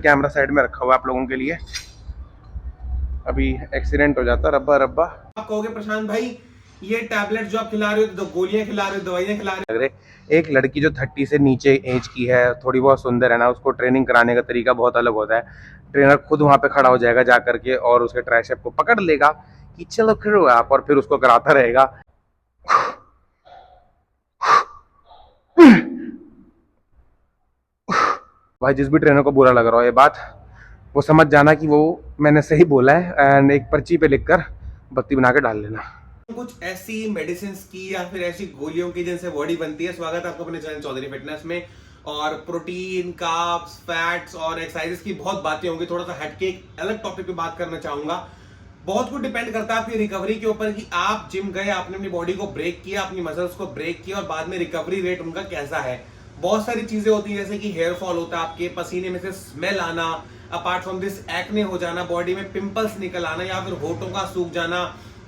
Camera side में रखा हुआ है आप लोगों के लिए, अभी एक्सीडेंट हो जाता रब्बा रब्बा। आप कहोगे प्रशांत भाई ये टैबलेट जो आप खिला रहे हो, तो गोलियां खिला रहे हो, दवाइयां खिला रहे हो। एक लड़की जो 30 से नीचे एज की है, थोड़ी बहुत सुंदर है ना, उसको ट्रेनिंग कराने का तरीका बहुत अलग होता है। ट्रेनर खुद वहां पे खड़ा हो जाएगा जा करके और उसके ट्राइसेप को पकड़ लेगा कि चलो करो आप, और फिर उसको कराता रहेगा। भाई जिस भी ट्रेनर को बुरा लग रहा हो ये बात, वो समझ जाना कि वो मैंने सही बोला है, एंड एक पर्ची पे लिखकर बत्ती बना के डाल लेना। कुछ ऐसी मेडिसिन की या फिर ऐसी गोलियों की जिनसे बॉडी बनती है। स्वागत है आपको अपने चैनल चौधरी फिटनेस में। और प्रोटीन, कार्ब्स, फैट्स और एक्सरसाइजेस की बहुत बातें होंगी। थोड़ा सा हटके एक अलग टॉपिक पे बात करना चाहूंगा। बहुत कुछ डिपेंड करता है आपकी रिकवरी के ऊपर कि आप जिम गए, आपने अपनी बॉडी को ब्रेक किया, अपनी मसल्स को ब्रेक किया और बाद में रिकवरी रेट उनका कैसा है। बहुत सारी चीजें होती है जैसे कि हेयर फॉल होता है, आपके पसीने में से स्मेल आना, अपार्ट फ्रॉम दिस एक्ने हो जाना, बॉडी में पिंपल्स निकल आना, या फिर होठों का सूख जाना,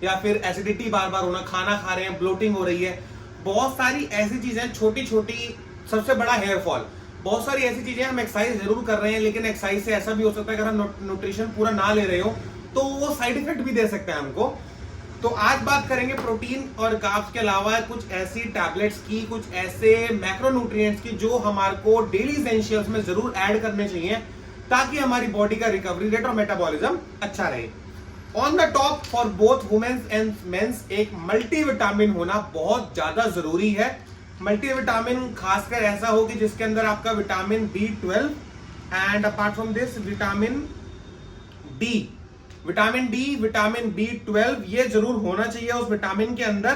या फिर एसिडिटी बार बार होना, खाना खा रहे हैं ब्लोटिंग हो रही है। बहुत सारी ऐसी चीजें छोटी छोटी, सबसे बड़ा हेयर फॉल। बहुत सारी ऐसी चीजें हम एक्सरसाइज जरूर कर रहे हैं, लेकिन एक्सरसाइज से ऐसा भी हो सकता है अगर हम न्यूट्रिशन पूरा ना ले रहे हो तो वो साइड इफेक्ट भी दे सकता है हमको। तो आज बात करेंगे प्रोटीन और कार्ब्स के अलावा कुछ ऐसी टैबलेट्स की, कुछ ऐसे मैक्रोन्यूट्रिएंट्स की जो हमारे को डेली एसेंशियल्स में जरूर ऐड करने चाहिए ताकि हमारी बॉडी का रिकवरी रेट और मेटाबॉलिज्म अच्छा रहे। On the top for both women's and men's एक मल्टीविटामिन होना बहुत ज्यादा जरूरी है। मल्टीविटामिन खासकर ऐसा हो कि जिसके अंदर आपका vitamin B12 and apart from this vitamin D, vitamin B12 ये जरूर होना चाहिए उस विटामिन के अंदर।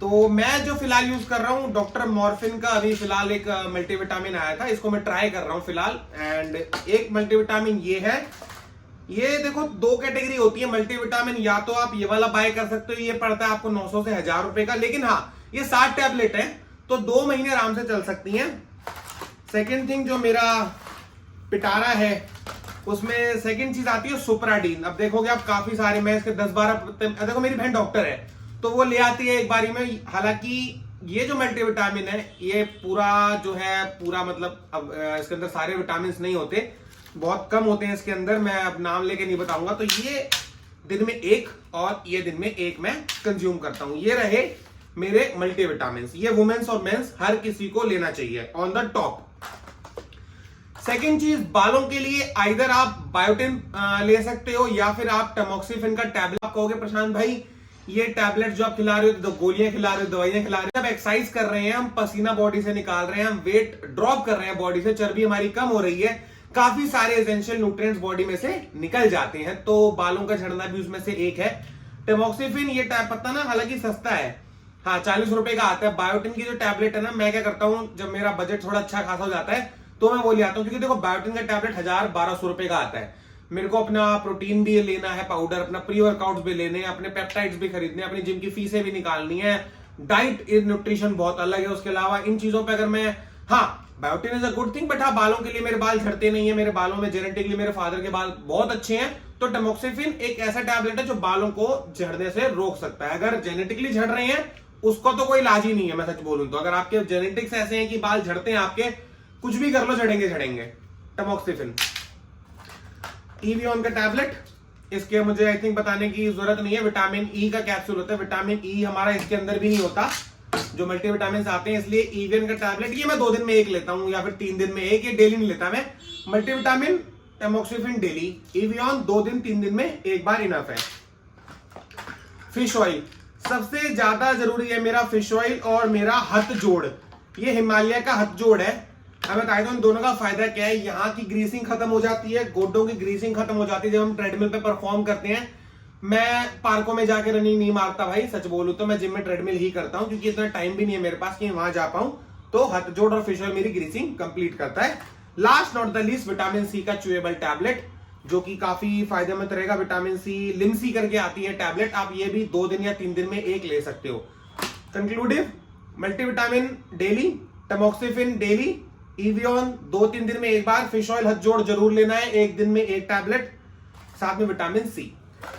तो मैं जो फिलहाल यूज कर रहा हूं डॉक्टर मॉर्फिन का, अभी फिलहाल एक मल्टीविटामिन आया था, इसको मैं ट्राई कर रहा हूं फिलहाल। एंड एक मल्टीविटामिन ये है। ये देखो दो कैटेगरी होती है मल्टीविटामिन, या तो आप ये वाला बाय कर सकते हो, ये पड़ता है आपको 900 से 1000 रुपए का, लेकिन हाँ ये 60 टैबलेट है तो 2 महीने आराम से चल सकती हैं। सेकेंड थिंग जो मेरा पिटारा है उसमें सेकंड चीज आती है सुप्राडीन। अब देखोगे आप काफी सारे, मैं इसके 10-12, देखो मेरी बहन डॉक्टर है तो वो ले आती है एक बारी में। हालांकि ये जो मल्टीविटामिन है ये पूरा जो है पूरा मतलब, अब इसके अंदर सारे विटामिन नहीं होते, बहुत कम होते हैं इसके अंदर, मैं अब नाम लेके नहीं बताऊंगा। तो ये दिन में एक और ये दिन में एक मैं कंज्यूम करता हूं। ये रहे मेरे मल्टीविटामिन। ये वुमेन्स और मेंस हर किसी को लेना चाहिए ऑन द टॉप। सेकेंड चीज, बालों के लिए आइदर आप बायोटिन ले सकते हो या फिर आप टमोक्सिफिन का टैबलेट। आप कहोगे प्रशांत भाई ये टैबलेट जो आप खिला रहे हो, तो गोलियां खिला रहे हो, दवाइयां खिला रहे हो। जब एक्सरसाइज कर रहे हैं, हम पसीना बॉडी से निकाल रहे हैं, हम वेट ड्रॉप कर रहे हैं बॉडी से, चर्बी हमारी कम हो रही है, काफी सारे एसेंशियल न्यूट्रिएंट्स बॉडी में से निकल जाते हैं, तो बालों का झड़ना भी उसमें से एक है। टमोक्सिफिन ये पता ना, हालांकि सस्ता है, हाँ 40 रुपए का आता है। बायोटिन की जो टैबलेट है ना, मैं क्या करता हूं जब मेरा बजट थोड़ा अच्छा खासा हो जाता है तो मैं वो ले आता हूं, क्योंकि देखो बायोटिन का टैबलेट 1000-1200 रुपए का आता है। मेरे को अपना प्रोटीन भी लेना है पाउडर, अपना प्री वर्कआउट्स भी लेने हैं, अपने पेप्टाइड्स भी खरीदने, अपनी जिम की फीसें भी निकालनी है, डाइट न्यूट्रिशन बहुत अलग है उसके अलावा। इन चीजों पे अगर मैं, हाँ biotin is a good thing, but हाँ बालों के लिए मेरे बाल झड़ते नहीं है, मेरे बालों में जेनेटिकली मेरे फादर के बाल बहुत अच्छे हैं, तो टमोक्सिफिन एक ऐसा टैबलेट है जो बालों को झड़ने से रोक सकता है। अगर जेनेटिकली झड़ रहे हैं उसको तो कोई इलाज ही नहीं है, मैं सच बोलूं तो। अगर आपके जेनेटिक्स ऐसे हैं कि बाल झड़ते हैं आपके, कुछ भी कर लो झड़ेंगे झड़ेंगे। टमोक्सिफिन, ईवियन का टैबलेट, इसके मुझे आई थिंक बताने की जरूरत नहीं है। विटामिन ई का कैप्सूल होता है, विटामिन ई हमारा इसके अंदर भी नहीं होता जो मल्टीविटामिन आते हैं, इसलिए ईवियन का टैबलेट ये मैं 2 दिन में एक लेता हूं या फिर 3 दिन में एक, ये डेली नहीं लेता मैं। मल्टीविटामिन टमोक्सिफिन डेली, ईवियन 2 दिन 3 दिन में एक बार इनफ है। फिश ऑयल सबसे ज्यादा जरूरी है मेरा, फिश ऑयल और मेरा हथ जोड़। ये हिमालय का हथ जोड़ है। अब मैं बताता हूं दोनों का फायदा क्या है। यहाँ की ग्रीसिंग खत्म हो जाती है, गोडों की ग्रीसिंग खत्म हो जाती है जब हम ट्रेडमिल पे परफॉर्म करते हैं। मैं पार्कों में जाके रनिंग नहीं मारता भाई, सच बोलूं तो मैं जिम में ट्रेडमिल ही करता हूं, क्योंकि इतना टाइम भी नहीं है मेरे पास कि वहां जा पाऊं। तो हथ जोड़ और फिश ऑयल मेरी ग्रीसिंग कंप्लीट करता है। Last not the least, vitamin C का च्यूएबल टैबलेट जो कि काफी फायदेमंद रहेगा। विटामिन सी, लिमसी करके आती है टैबलेट, आप ये भी 2 दिन या 3 दिन में एक ले सकते हो। कंक्लूडिव, मल्टीविटामिन डेली, टमोक्सिफिन डेली, ईवियन 2-3 दिन में एक बार, फिश ऑयल हथ जोड़ जरूर लेना है 1 दिन में एक टैबलेट, साथ में विटामिन सी।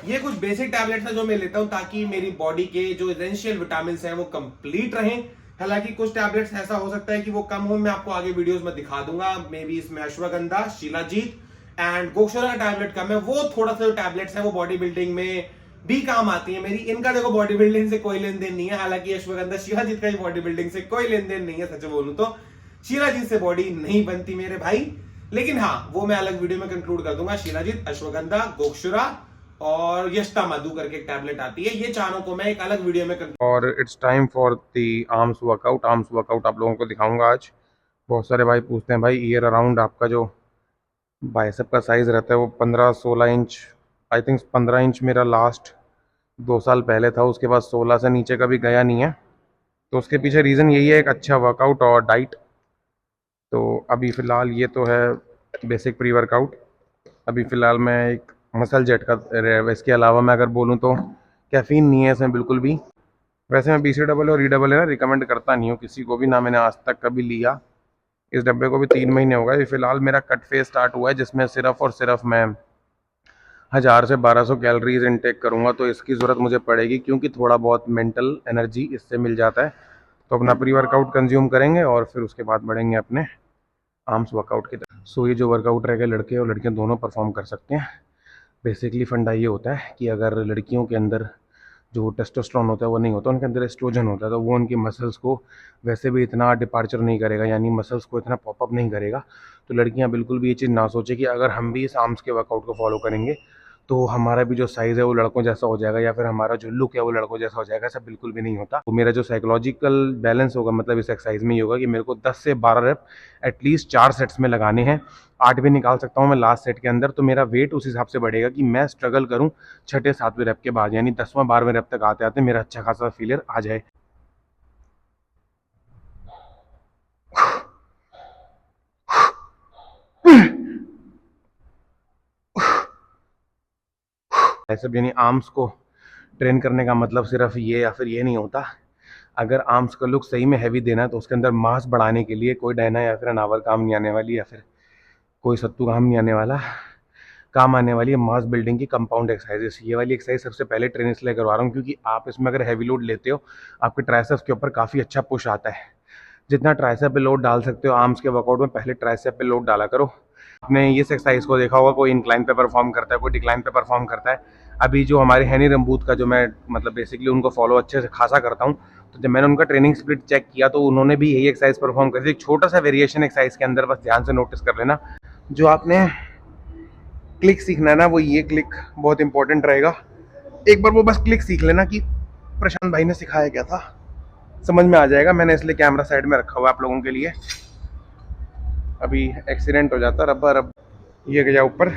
ये कुछ बेसिक टैबलेट्स हैं जो मैं लेता हूं ताकि मेरी बॉडी के जो एसेंशियल विटामिन हैं वो कंप्लीट रहें, हालांकि कुछ टैबलेट्स ऐसा हो सकता है कि वो कम हो, मैं आपको आगे वीडियोस में दिखा दूंगा। मे बी इसमें अश्वगंधा, शिलाजीत एंड गोक्षरा का टैबलेट कम है। वो थोड़ा सा जो टैबलेट्स है वो बॉडी बिल्डिंग में भी काम आती है मेरी। इनका देखो बॉडी बिल्डिंग से कोई लेन देन नहीं है, हालांकि अश्वगंधा शिलाजीत का ही बॉडी बिल्डिंग से कोई लेन देन नहीं है। सच बोलूं तो शिलाजीत से बॉडी नहीं बनती मेरे भाई, लेकिन हाँ वो मैं अलग वीडियो में कंक्लूड कर दूंगा। शिलाजीत, अश्वगंधा, गोक्षरा और यष्टा मधु करके एक टैबलेट आती है, ये चारों को मैं एक अलग वीडियो में और it's time for the arms workout. Arms workout आप लोगों को दिखाऊंगा आज। बहुत सारे भाई पूछते हैं भाई ईयर अराउंड आपका जो बाइसेप का साइज़ रहता है वो 15-16 इंच, आई थिंक 15 इंच मेरा लास्ट 2 साल पहले था। उसके बाद 16 से नीचे कभी गया नहीं है। तो उसके पीछे रीज़न यही है, एक अच्छा वर्कआउट और डाइट। तो अभी फ़िलहाल ये तो है बेसिक प्री वर्कआउट। अभी फ़िलहाल मैं एक मसल जेट का, इसके अलावा मैं अगर बोलूँ तो कैफ़ीन नहीं है इसमें बिल्कुल भी। वैसे मैं BCAA और EAA ना रिकमेंड करता नहीं हूँ किसी को भी, ना मैंने आज तक कभी लिया। इस डब्बे को भी 3 महीने हो गए। फ़िलहाल मेरा कट फेज स्टार्ट हुआ है जिसमें सिर्फ और सिर्फ मैं 1000 से 1200 कैलोरीज इनटेक करूँगा। तो इसकी ज़रूरत मुझे पड़ेगी क्योंकि थोड़ा बहुत मेंटल एनर्जी इससे मिल जाता है। तो अपना प्री वर्कआउट कंज्यूम करेंगे और फिर उसके बाद बढ़ेंगे अपने आर्म्स वर्कआउट की तरफ। सो ये जो वर्कआउट रहेगा लड़के और लड़कियाँ दोनों परफॉर्म कर सकते हैं। बेसिकली फंडा ये होता है कि अगर लड़कियों के अंदर जो टेस्टोस्टेरोन होता है वो नहीं होता, उनके अंदर एस्ट्रोजन होता है, तो वो उनकी मसल्स को वैसे भी इतना डिपार्चर नहीं करेगा, यानी मसल्स को इतना पॉपअप नहीं करेगा। तो लड़कियां बिल्कुल भी ये चीज़ ना सोचे कि अगर हम भी इस आर्म्स के वर्कआउट को फॉलो करेंगे तो हमारा भी जो साइज़ है वो लड़कों जैसा हो जाएगा या फिर हमारा जो लुक है वो लड़कों जैसा हो जाएगा। ऐसा बिल्कुल भी नहीं होता। तो मेरा जो साइकोलॉजिकल बैलेंस होगा मतलब इस एक्सरसाइज में ये होगा कि मेरे को 10 से 12 रेप एटलीस्ट 4 सेट्स में लगाने हैं। 8 भी निकाल सकता हूँ मैं लास्ट सेट के अंदर। तो मेरा वेट उस हिसाब से बढ़ेगा कि मैं स्ट्रगल करूँ छठे 7वें रेप के बाद, यानी 10वां 12वें रेप तक आते आते मेरा अच्छा खासा फेलियर आ जाए। ऐसे यानी आर्म्स को ट्रेन करने का मतलब सिर्फ ये या फिर ये नहीं होता। अगर आर्म्स का लुक सही में हैवी देना है तो उसके अंदर मास बढ़ाने के लिए कोई डायना या फिर अनावर काम नहीं आने वाली, या फिर कोई सत्तू काम नहीं आने वाला। काम आने वाली है मास बिल्डिंग की कंपाउंड एक्सरसाइजेस। ये वाली एक्सरसाइज सबसे पहले ट्रेन इसलिए करवा रहा हूँ क्योंकि आप इसमें अगर हैवी लोड लेते हो आपके ट्राइसेप्स के ऊपर काफ़ी अच्छा पुश आता है। जितना ट्राइसेप पे लोड डाल सकते हो आर्म्स के वर्कआउट में पहले ट्राइसेप पे लोड डाला करो। आपने इस एक्सरसाइज को देखा होगा, कोई इंक्लाइन पे परफॉर्म करता है, कोई डिक्लाइन पे परफॉर्म करता है। अभी जो हमारे हैनी रंबूत का जो मैं मतलब बेसिकली उनको फॉलो अच्छे से खासा करता हूँ, तो जब मैंने उनका ट्रेनिंग स्प्लिट चेक किया तो उन्होंने भी यही एक्सरसाइज परफॉर्म करी थी। एक छोटा सा वेरिएशन एक्सरसाइज के अंदर, बस ध्यान से नोटिस कर लेना। जो आपने क्लिक सीखना है ना, वो ये क्लिक बहुत इंपॉर्टेंट रहेगा। एक बार वो बस क्लिक सीख लेना कि प्रशांत भाई ने सिखाया क्या था, समझ में आ जाएगा। मैंने इसलिए कैमरा साइड में रखा हुआ है आप लोगों के लिए। अभी एक्सीडेंट हो जाता रब्बा रब, ये गया ऊपर।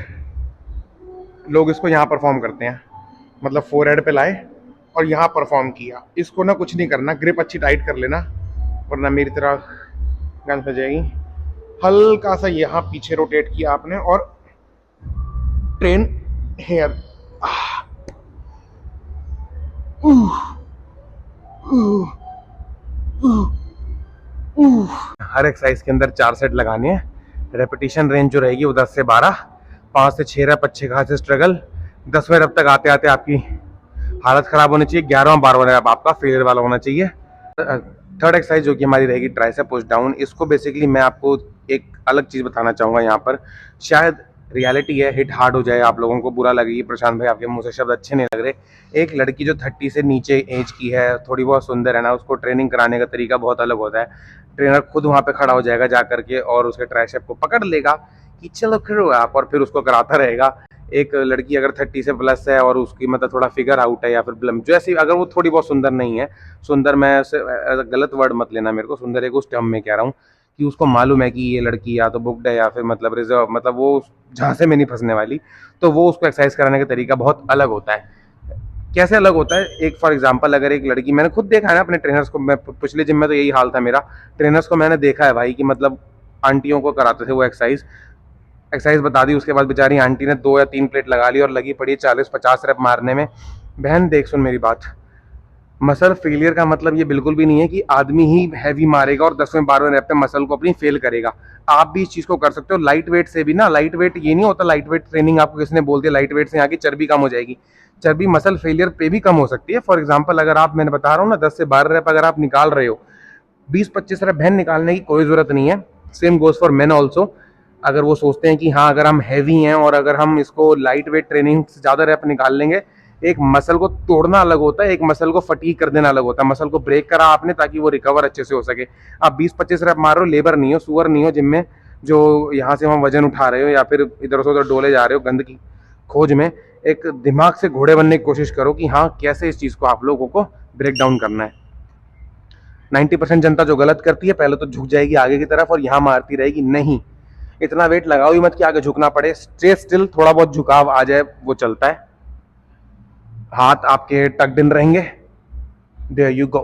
लोग इसको यहाँ परफॉर्म करते हैं, मतलब फोरहेड पे लाए और यहाँ परफॉर्म किया। इसको ना कुछ नहीं करना, ग्रिप अच्छी टाइट कर लेना वरना मेरी तरह गन फंस जाएगी। हल्का सा यहाँ पीछे रोटेट किया आपने और ट्रेन हेयर। हर एक्सरसाइज के अंदर 4 सेट लगाने हैं। रेपिटेशन रेंज जो रहेगी वो 10 से 12, 5 से 6 रेप अच्छे खासे स्ट्रगल। 10वें रेप तक आते आते आपकी हालत खराब होनी चाहिए। 11वां 12वां रेप आपका फेलियर वाला होना चाहिए। थर्ड एक्सरसाइज जो कि हमारी रहेगी ट्राइसेप पुश डाउन। इसको बेसिकली मैं आपको एक अलग चीज़ बताना चाहूँगा यहाँ पर, शायद रियलिटी है, हिट हार्ड हो जाए, आप लोगों को बुरा लगेगी। प्रशांत भाई आपके मुंह से शब्द अच्छे नहीं लग रहे। एक लड़की जो 30 से नीचे एज की है, थोड़ी बहुत सुंदर है ना, उसको ट्रेनिंग कराने का तरीका बहुत अलग होता है। ट्रेनर खुद वहाँ पे खड़ा हो जाएगा जा करके और उसके ट्राइसेप को पकड़ लेगा कि चलो करो आप, और फिर उसको कराता रहेगा। एक लड़की अगर 30 से प्लस है और उसकी मतलब थोड़ा फिगर आउट है या फिर जैसी, अगर वो थोड़ी बहुत सुंदर नहीं है, सुंदर मैं गलत वर्ड मत लेना मेरे को, सुंदर एक उस टर्म में कह रहा हूँ कि उसको मालूम है कि ये लड़की या तो बुक्ड है या फिर मतलब रिजर्व, मतलब वो झांसे में नहीं फंसने वाली, तो वो उसको एक्सरसाइज कराने का तरीका बहुत अलग होता है। कैसे अलग होता है, एक फॉर एग्जांपल अगर एक लड़की, मैंने खुद देखा है ना अपने ट्रेनर्स को, मैं पिछले जिम में तो यही हाल था मेरा। ट्रेनर्स को मैंने देखा है भाई कि मतलब आंटियों को कराते थे वो एक्सरसाइज बता दी, उसके बाद बेचारी आंटी ने 2 या 3 प्लेट लगा ली और लगी पड़ी 40-50 रेप मारने में। बहन देख सुन मेरी बात, मसल फेलियर का मतलब ये बिल्कुल भी नहीं है कि आदमी ही हैवी मारेगा और 10वें 12वें रेप पे मसल को अपनी फेल करेगा। आप भी इस चीज को कर सकते हो लाइट वेट से भी ना। लाइट वेट ये नहीं होता, लाइट वेट ट्रेनिंग आपको किसी ने बोल दिया लाइट वेट से आगे चर्बी कम हो जाएगी। चर्बी मसल फेलियर पे भी कम हो सकती है। फॉर एग्जाम्पल अगर आप, मैंने बता रहा हूँ ना, 10 से 12 रेप अगर आप निकाल रहे हो 20-25 रेप बहन निकालने की कोई ज़रूरत नहीं है। Same goes for main also. अगर वो सोचते हैं कि हाँ अगर हम हैवी हैं और अगर हम इसको लाइट वेट ट्रेनिंग से ज़्यादा रेप निकाल लेंगे, एक मसल को तोड़ना अलग होता है, एक मसल को फटीग कर देना अलग होता है। मसल को ब्रेक करा आपने ताकि वो रिकवर अच्छे से हो सके। आप 20-25 रेप मार रहे हो, लेबर नहीं हो, सुअर नहीं हो जिम में, जो यहाँ से वहाँ वजन उठा रहे हो या फिर इधर से उधर डोले जा रहे हो गंद की खोज में। एक दिमाग से घोड़े बनने की कोशिश करो कि हाँ कैसे इस चीज़ को आप लोगों को ब्रेक डाउन करना है। 90% जनता जो गलत करती है, पहले तो झुक जाएगी आगे की तरफ और यहाँ मारती रहेगी। नहीं, इतना वेट लगाओ ही मत कि आगे झुकना पड़े। स्टे स्टिल, थोड़ा बहुत झुकाव आ जाए वो चलता है। हाथ आपके टक्ड इन रहेंगे। There you go.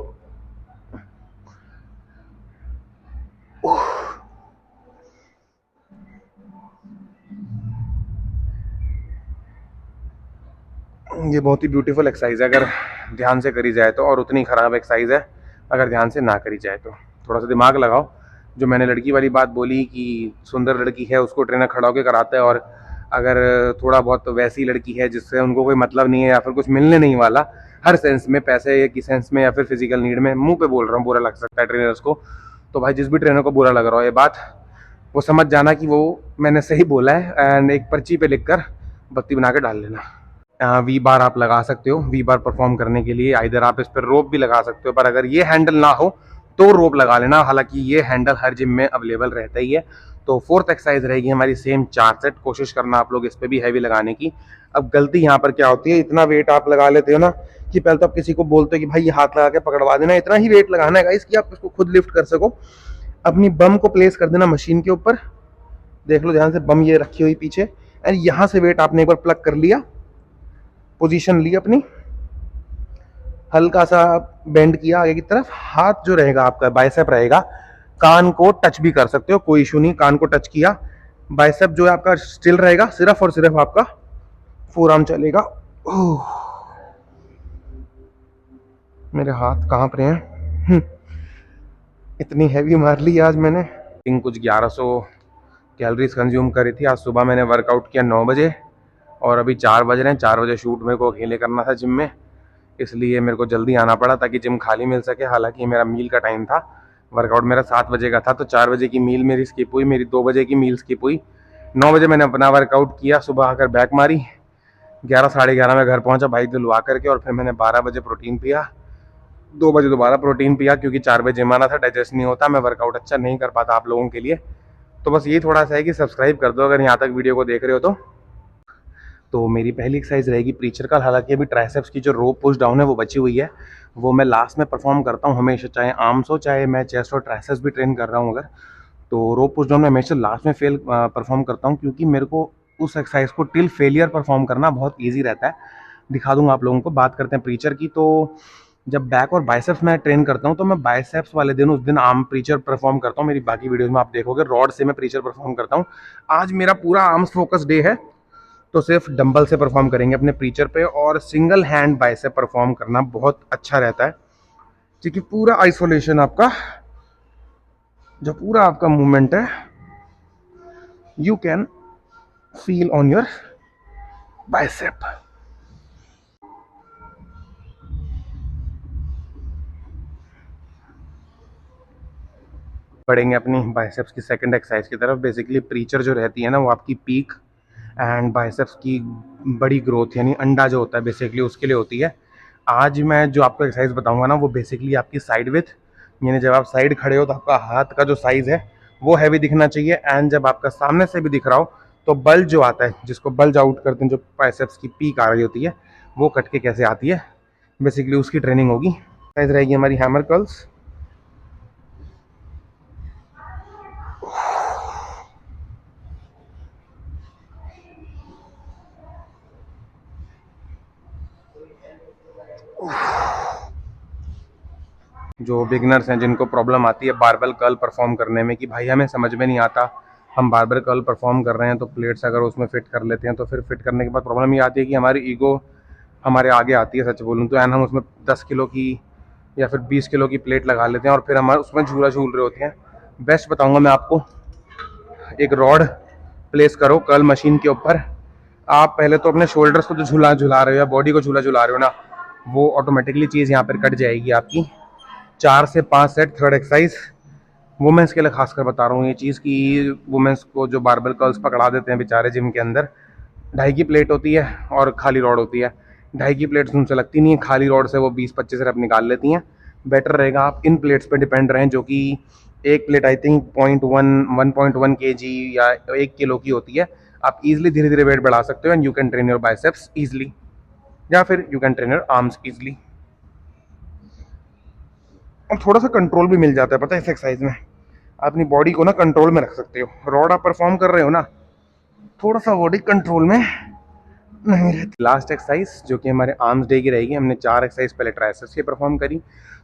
ये बहुत ही ब्यूटीफुल एक्सरसाइज है अगर ध्यान से करी जाए तो, और उतनी ख़राब एक्सरसाइज है अगर ध्यान से ना करी जाए तो। थोड़ा सा दिमाग लगाओ। जो मैंने लड़की वाली बात बोली कि सुंदर लड़की है उसको ट्रेनर खड़ा होकर कराता है, और अगर थोड़ा बहुत वैसी लड़की है जिससे उनको कोई मतलब नहीं है या फिर कुछ मिलने नहीं वाला, हर सेंस में, पैसे की सेंस में या फिर फिजिकल नीड में, मुंह पे बोल रहा हूँ, बुरा लग सकता है ट्रेनर्स को, तो भाई जिस भी ट्रेनर को बुरा लग रहा हो ये बात, वो समझ जाना कि वो मैंने सही बोला है। एंड एक पर्ची पे लिख कर बत्ती बना के डाल लेना। वी बार आप लगा सकते हो वी बार परफॉर्म करने के लिए। इधर आप इस पर रोप भी लगा सकते हो, पर अगर ये हैंडल ना हो तो रोप लगा लेना। हालांकि ये हैंडल हर जिम में अवेलेबल रहता ही है। तो फोर्थ एक्सरसाइज रहेगी हमारी सेम 4 सेट। कोशिश करना आप लोग इस पर भी हैवी लगाने की। अब गलती यहाँ पर क्या होती है, इतना वेट आप लगा लेते हो ना कि पहले तो आप किसी को बोलते हो कि भाई ये हाथ लगा के पकड़वा देना। इतना ही वेट लगाना है गाइस कि आप इसको खुद लिफ्ट कर सको। अपनी बम को प्लेस कर देना मशीन के ऊपर। देख लो ध्यान से, बम ये रखी हुई पीछे, एंड यहाँ से वेट आपने एक बार प्लग कर लिया, पोजीशन ली अपनी, हल्का सा बेंड किया आगे की तरफ। हाथ जो रहेगा आपका बाइसेप रहेगा, कान को टच भी कर सकते हो, कोई इशू नहीं। कान को टच किया, बाइसेप जो है आपका स्टिल रहेगा, सिर्फ और सिर्फ आपका फोरआर्म चलेगा। ओह, मेरे हाथ कांप रहे हैं। इतनी हैवी मार ली आज मैंने। कुछ 1100 कैलोरीज कंज्यूम करी थी। आज सुबह मैंने वर्कआउट किया 9 बजे और अभी 4 बज रहे हैं। 4 बजे शूट मेरे को अकेले करना था जिम में, इसलिए मेरे को जल्दी आना पड़ा ताकि जिम खाली मिल सके। हालांकि मेरा मील का टाइम था, वर्कआउट मेरा 7 बजे का था, तो 4 बजे की मील मेरी स्किप हुई, मेरी 2 बजे की मील स्किप हुई। 9 बजे मैंने अपना वर्कआउट किया, सुबह आकर बैक मारी, 11 साढ़े 11 में घर पहुंचा बाइक धुलवा करके, और फिर मैंने 12 बजे प्रोटीन पिया, 2 बजे दोबारा प्रोटीन पिया क्योंकि 4 बजे जिम आना था, डाइजेस्ट नहीं होता, मैं वर्कआउट अच्छा नहीं कर पाता आप लोगों के लिए। तो बस ये थोड़ा सा है कि सब्सक्राइब कर दो अगर यहाँ तक वीडियो को देख रहे हो तो मेरी पहली एक्सरसाइज रहेगी प्रीचर कर्ल। हालांकि अभी ट्राइसेप्स की जो रो पुश डाउन है वो बची हुई है, वो मैं लास्ट में परफॉर्म करता हूँ हमेशा, चाहे आर्म्स हो चाहे मैं चेस्ट और ट्राइसेप्स भी ट्रेन कर रहा हूँ अगर, तो रो पुश डाउन में हमेशा लास्ट में परफॉर्म करता हूँ, क्योंकि मेरे को उस एक्सरसाइज को टिल फेलियर परफॉर्म करना बहुत ईजी रहता है। दिखा दूंगा आप लोगों को। बात करते हैं प्रीचर की, तो जब बैक और बाइसेप्स मैं ट्रेन करता हूँ तो मैं बाइसेप्स वाले दिन उस दिन आर्म प्रीचर परफॉर्म करता हूँ। मेरी बाकी वीडियोस में आप देखोगे रॉड से मैं प्रीचर परफॉर्म करता हूँ। आज मेरा पूरा आर्म्स फोकस डे है, तो सिर्फ डंबल से परफॉर्म करेंगे अपने प्रीचर पे, और सिंगल हैंड बाइसेप परफॉर्म करना बहुत अच्छा रहता है, क्योंकि पूरा आइसोलेशन आपका, जो पूरा आपका मूवमेंट है, you can feel on your bicep. बढ़ेंगे अपनी बाइसेप्स की सेकंड एक्सरसाइज की तरफ। बेसिकली प्रीचर जो रहती है ना, वो आपकी पीक एंड बाइसेप्स की बड़ी ग्रोथ, यानी अंडा जो होता है बेसिकली उसके लिए होती है। आज मैं जो आपको एक्सरसाइज बताऊंगा ना, वो बेसिकली आपकी साइड विथ, यानी जब आप साइड खड़े हो तो आपका हाथ का जो साइज़ है वो हैवी दिखना चाहिए, एंड जब आपका सामने से भी दिख रहा हो तो बल्ज जो आता है, जिसको बल्ज आउट करते हैं, जो बाइसेप्स की पीक आ रही होती है, वो कट के कैसे आती है, बेसिकली उसकी ट्रेनिंग होगी। एक्सरसाइज रहेगी हमारी हैमर कर्ल्स। जो बिगनर्स हैं, जिनको प्रॉब्लम आती है बारबेल कर्ल परफॉर्म करने में कि भाई हमें समझ में नहीं आता, हम बारबेल कर्ल परफॉर्म कर रहे हैं तो प्लेट्स अगर उसमें फिट कर लेते हैं तो फिर फिट करने के बाद प्रॉब्लम ये आती है कि हमारी ईगो हमारे आगे आती है, सच बोलूँ तो, एंड हम उसमें 10 किलो की या फिर 20 किलो की प्लेट लगा लेते हैं और फिर हमारे उसमें झूला झूल रहे होते हैं। बेस्ट बताऊँगा मैं आपको, एक रॉड प्लेस करो कर्ल मशीन के ऊपर। आप पहले तो अपने शोल्डर्स को जो झूला झुला रहे हो या बॉडी को झूला झुला रहे हो ना, वो ऑटोमेटिकली चीज़ यहाँ पर कट जाएगी आपकी। 4 से 5 सेट थर्ड एक्सरसाइज। वुमेंस के लिए खासकर बता रहा हूँ ये चीज़ कि वुमेंस को जो बारबेल कर्ल्स पकड़ा देते हैं बेचारे जिम के अंदर, 2.5 की प्लेट होती है और खाली रॉड होती है। 2.5 की प्लेट उनसे लगती नहीं है, खाली रॉड से वो 20-25 रेप निकाल लेती हैं। बेटर रहेगा आप इन प्लेट्स पे डिपेंड रहें, जो कि एक प्लेट आई थिंक 1.1 kg या 1 किलो की होती है। आप इजीली धीरे धीरे वेट बढ़ा सकते हो and you can train your biceps easily, या फिर you can train your arms easily. और थोड़ा सा कंट्रोल भी मिल जाता है पता है इस एक्सरसाइज में, अपनी बॉडी को ना कंट्रोल में रख सकते हो। रॉड आप परफॉर्म कर रहे हो ना, थोड़ा सा बॉडी कंट्रोल में नहीं रहती। लास्ट एक्सरसाइज जो कि हमारे आर्म्स डे की रहेगी, हमने 4 एक्सरसाइज पहले ट्राइसेप्स की परफॉर्म करी,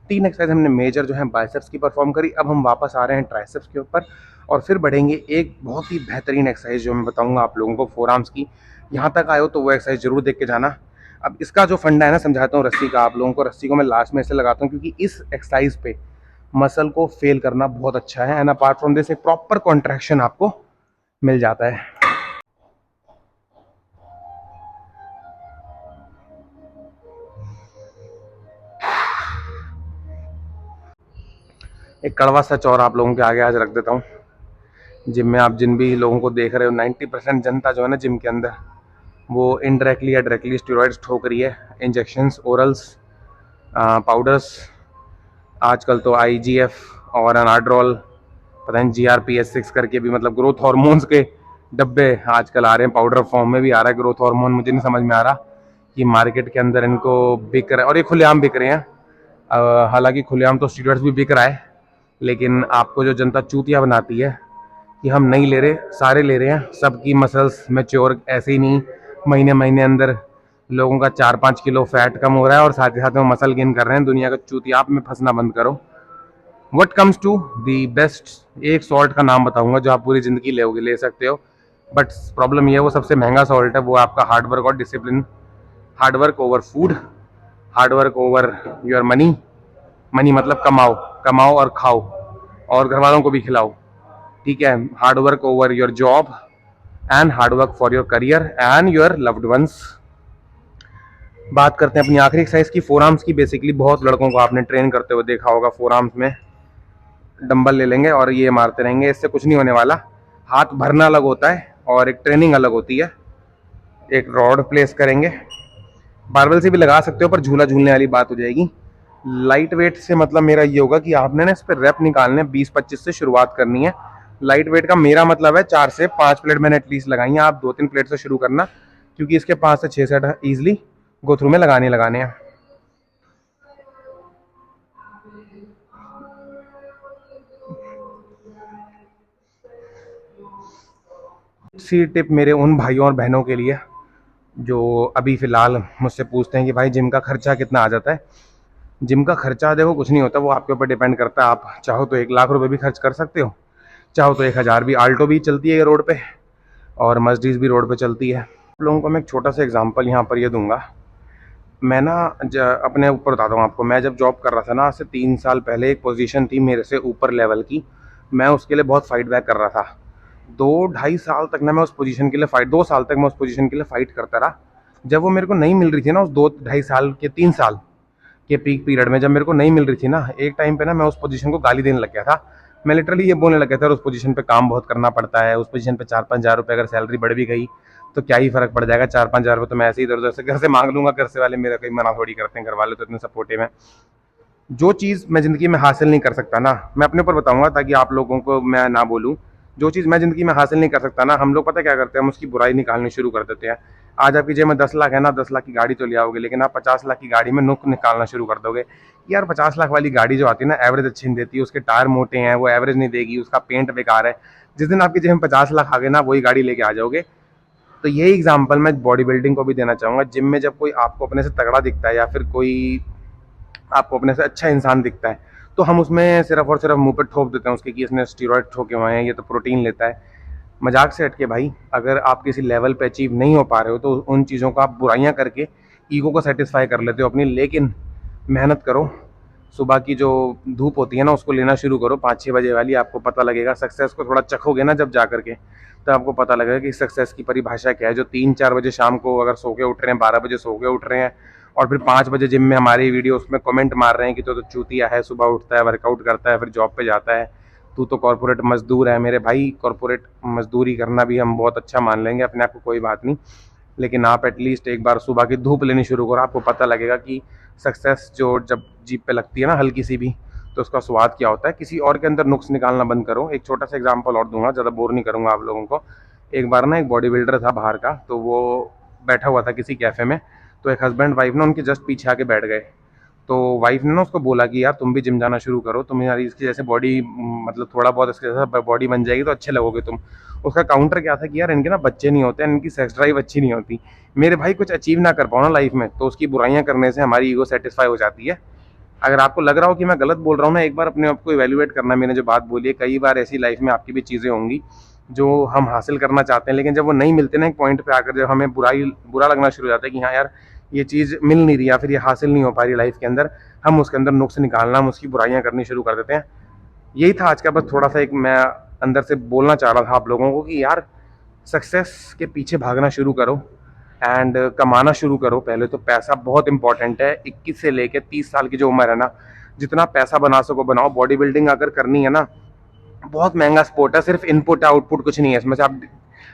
3 एक्सरसाइज हमने मेजर जो है बाइसेप्स की परफॉर्म करी। अब हम वापस आ रहे हैं ट्राइसेप्स के ऊपर और फिर बढ़ेंगे एक बहुत ही बेहतरीन एक्सरसाइज जो मैं बताऊंगा आप लोगों को फोर आर्म्स की। यहाँ तक आए हो तो वो एक्सरसाइज जरूर देख के जाना। अब इसका जो फंडा है ना, समझाता हूँ रस्सी का आप लोगों को। रस्सी को मैं लास्ट में ऐसे लगाता हूँ क्योंकि इस एक्सरसाइज पे मसल को फेल करना बहुत अच्छा है एंड अपार्ट फ्रॉम दिस एक प्रॉपर कॉन्ट्रैक्शन आपको मिल जाता है। एक कड़वा सच और आप लोगों के आगे आज रख देता हूँ। जिम में आप जिन भी लोगों को देख रहे हो, 90% जनता जो है ना जिम के अंदर, वो इनडायरेक्टली या डायरेक्टली स्टेरॉइड्स ठोक रही है। इंजेक्शंस, ओरल्स, पाउडर्स, आजकल तो IGF और अनाड्रोल, पता नहीं GRPS6 करके भी, मतलब ग्रोथ हार्मोन्स के डब्बे आजकल आ रहे हैं, पाउडर फॉर्म में भी आ रहा है ग्रोथ हार्मोन। मुझे नहीं समझ में आ रहा कि मार्केट के अंदर इनको बिक रहा है और ये खुलेआम बिक रहे हैं। हालांकि खुलेआम तो स्टेरॉइड्स भी बिक रहा है, लेकिन आपको जो जनता चूतिया बनाती है कि हम नहीं ले रहे, सारे ले रहे हैं, सबकी मसल्स मैच्योर ऐसे ही नहीं, महीने महीने अंदर लोगों का 4-5 किलो फैट कम हो रहा है और साथ ही साथ में मसल गेन कर रहे हैं। दुनिया का चूतिया आप में फंसना बंद करो। What comes to the best, एक सॉल्ट का नाम बताऊंगा जो आप पूरी जिंदगी ले सकते हो, बट प्रॉब्लम ये है वो सबसे महंगा सॉल्ट है, वो आपका हार्डवर्क और discipline. Hard work over food, hard work over your money. Money मतलब कमाओ, कमाओ और खाओ और घर वालों को भी खिलाओ, ठीक है। Hard work over your job and hard work for your career and your loved ones. बात करते हैं अपनी आखिरी एक्सरसाइज की, फोर आर्म्स की। बेसिकली बहुत लड़कों को आपने ट्रेन करते हुए देखा होगा, फोर आर्म्स में डंबल ले लेंगे और ये मारते रहेंगे, इससे कुछ नहीं होने वाला। हाथ भरना अलग होता है और एक ट्रेनिंग अलग होती है। एक रॉड प्लेस करेंगे, बारबेल से भी लगा सकते हो पर झूला झूलने वाली बात हो जाएगी। लाइट वेट से मतलब मेरा ये होगा कि आपने ना इस पर रेप निकालने 20-25 से शुरुआत करनी है। लाइट वेट का मेरा मतलब है 4 से 5 प्लेट मैंने एटलीस्ट लगाई हैं। आप 2-3 प्लेट से शुरू करना, क्योंकि इसके 5 से 6 सेट ईजिली गो थ्रू में लगाने हैं। सी टिप मेरे उन भाइयों और बहनों के लिए जो अभी फ़िलहाल मुझसे पूछते हैं कि भाई जिम का खर्चा कितना आ जाता है। जिम का खर्चा देखो कुछ नहीं होता, वो आपके ऊपर डिपेंड करता है। आप चाहो तो 1 लाख रुपए भी खर्च कर सकते हो, चाहो तो 1000 भी। आल्टो भी चलती है ये रोड पे और मर्सिडीज़ भी रोड पे चलती है। आप लोगों को मैं एक छोटा सा एग्जांपल यहाँ पर ये दूंगा। मैं ना अपने ऊपर बताता हूँ आपको। मैं जब जॉब कर रहा था ना, आज से 3 साल पहले, एक पोजीशन थी मेरे से ऊपर लेवल की, मैं उसके लिए बहुत फाइट बैक कर रहा था। 2-2.5 साल तक ना मैं उस पोजीशन के लिए 2 साल तक मैं उस पोजीशन के लिए फाइट करता रहा। जब वो मेरे को नहीं मिल रही थी ना, उस 2-2.5 साल के 3 साल के पीक पीरियड में जब मेरे को नहीं मिल रही थी ना, एक टाइम पे ना मैं उस पोजीशन को गाली देने लग गया था। मैं लिटरली ये बोलने लग गया था, उस पोजीशन पे काम बहुत करना पड़ता है, उस पोजीशन पे 4-5 हज़ार रुपये अगर सैलरी बढ़ भी गई तो क्या ही फर्क पड़ जाएगा, 4-5 हज़ार रुपये तो मैं ऐसे ही इधर उधर से घर से मांग लूंगा। घर से वाले मेरा कहीं मना थोड़ी करते हैं, घर वाले तो इतने सपोर्टिव हैं। जो चीज़ मैं ज़िंदगी में हासिल नहीं कर सकता ना, मैं अपने ऊपर बताऊंगा ताकि आप लोगों को मैं ना बोलूँ। जो चीज़ मैं ज़िंदगी में हासिल नहीं कर सकता ना, हम लोग पता क्या करते हैं, हम उसकी बुराई निकालनी शुरू कर देते हैं। आज आपकी जेब में 10 लाख है ना, 10 लाख की गाड़ी तो ले आओगे, लेकिन आप 50 लाख की गाड़ी में नुक निकालना शुरू कर दोगे। यार 50 लाख वाली गाड़ी जो आती है ना, एवरेज अच्छी नहीं देती, उसके टायर मोटे हैं, वो एवरेज नहीं देगी, उसका पेंट बेकार है। जिस दिन आपकी जेब में 50 लाख आ गए ना, वही गाड़ी लेके आ जाओगे। तो यही एग्जाम्पल मैं बॉडी बिल्डिंग को भी देना चाहूँगा। जिम में जब कोई आपको अपने से तगड़ा दिखता है या फिर कोई आपको अपने से अच्छा इंसान दिखता है, तो हम उसमें सिर्फ और सिर्फ मुंह पे ठोक देते हैं उसके कि इसने स्टीरॉयड ठोके हुए हैं, ये तो प्रोटीन लेता है। मजाक से हट के भाई, अगर आप किसी लेवल पे अचीव नहीं हो पा रहे हो तो उन चीज़ों को आप बुराइयां करके ईगो को सेटिस्फाई कर लेते हो अपनी, लेकिन मेहनत करो। सुबह की जो धूप होती है ना, उसको लेना शुरू करो 5-6 बजे वाली। आपको पता लगेगा, सक्सेस को थोड़ा चखोगे ना जब जा करके, तो आपको पता लगेगा कि सक्सेस की परिभाषा क्या है। जो 3-4 बजे शाम को अगर सो के उठ रहे हैं, 12 बजे सो के उठ रहे हैं, और फिर 5 बजे जिम में हमारी वीडियो उसमें कमेंट मार रहे हैं कि तो चूतिया है, सुबह उठता है, वर्कआउट करता है, फिर जॉब पे जाता है, तू तो कॉर्पोरेट मजदूर है। मेरे भाई, कॉर्पोरेट मजदूरी करना भी हम बहुत अच्छा मान लेंगे अपने आप को, कोई बात नहीं, लेकिन आप एटलीस्ट एक बार सुबह की धूप लेनी शुरू करो, आपको पता लगेगा कि सक्सेस जो जब जीप पे लगती है ना हल्की सी भी, तो उसका स्वाद क्या होता है। किसी और के अंदर नुक्स निकालना बंद करो। एक छोटा सा एग्जांपल और दूंगा, ज़्यादा बोर नहीं करूंगा आप लोगों को। एक बार ना एक बॉडी बिल्डर था बाहर का, तो वो बैठा हुआ था किसी कैफ़े में, तो एक हस्बैंड वाइफ ना उनके जस्ट पीछे आके बैठ गए। तो वाइफ ने ना उसको बोला कि यार तुम भी जिम जाना शुरू करो, तुम्हारी इसकी जैसे बॉडी, मतलब थोड़ा बहुत इसके जैसा बॉडी बन जाएगी तो अच्छे लगोगे तुम। उसका काउंटर क्या था कि यार इनके ना बच्चे नहीं होते, इनकी सेक्स ड्राइव अच्छी नहीं होती। मेरे भाई, कुछ अचीव ना कर पाओ ना लाइफ में, तो उसकी बुराइयां करने से हमारी ईगो सेटिस्फाई हो जाती है। अगर आपको लग रहा हो कि मैं गलत बोल रहा हूँ ना, एक बार अपने आप को इवैल्यूएट करना। मैंने जो बात बोली है, कई बार ऐसी लाइफ में आपकी भी चीज़ें होंगी जो हम हासिल करना चाहते हैं, लेकिन जब वो नहीं मिलते ना एक पॉइंट पे आकर, जब हमें बुरा लगना शुरू हो जाता है कि हाँ यार ये चीज़ मिल नहीं रही या फिर ये हासिल नहीं हो पा रही लाइफ के अंदर, हम उसके अंदर नुक्स निकालना, हम उसकी बुराइयां करनी शुरू कर देते हैं। यही था आज का, बस थोड़ा सा एक मैं अंदर से बोलना चाह रहा था आप लोगों को कि यार सक्सेस के पीछे भागना शुरू करो एंड कमाना शुरू करो। पहले तो पैसा बहुत इंपॉर्टेंट है। 21 से लेके 30 साल की जो उम्र है ना, जितना पैसा बना सको बनाओ। बॉडी बिल्डिंग अगर करनी है ना, बहुत महंगा स्पोर्ट है, सिर्फ इनपुट आउटपुट कुछ नहीं है इसमें से। आप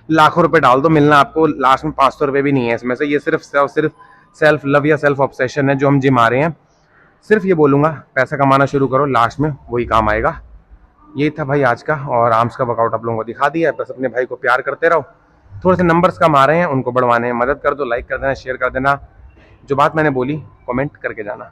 लाखों रुपए डाल दो, मिलना आपको लास्ट में 500 रुपये भी नहीं है इसमें से। ये सिर्फ सेल्फ लव या सेल्फ ऑब्सेशन है जो हम जिम आ रहे हैं। सिर्फ ये बोलूँगा, पैसा कमाना शुरू करो, लास्ट में वही काम आएगा। यही था भाई आज का, और आर्म्स का वर्कआउट आप लोगों को दिखा दिया है। बस अपने भाई को प्यार करते रहो। थोड़े से नंबर्स कम आ रहे हैं, उनको बढ़वाने में मदद कर दो, लाइक कर देना, शेयर कर देना। जो बात मैंने बोली कमेंट करके जाना।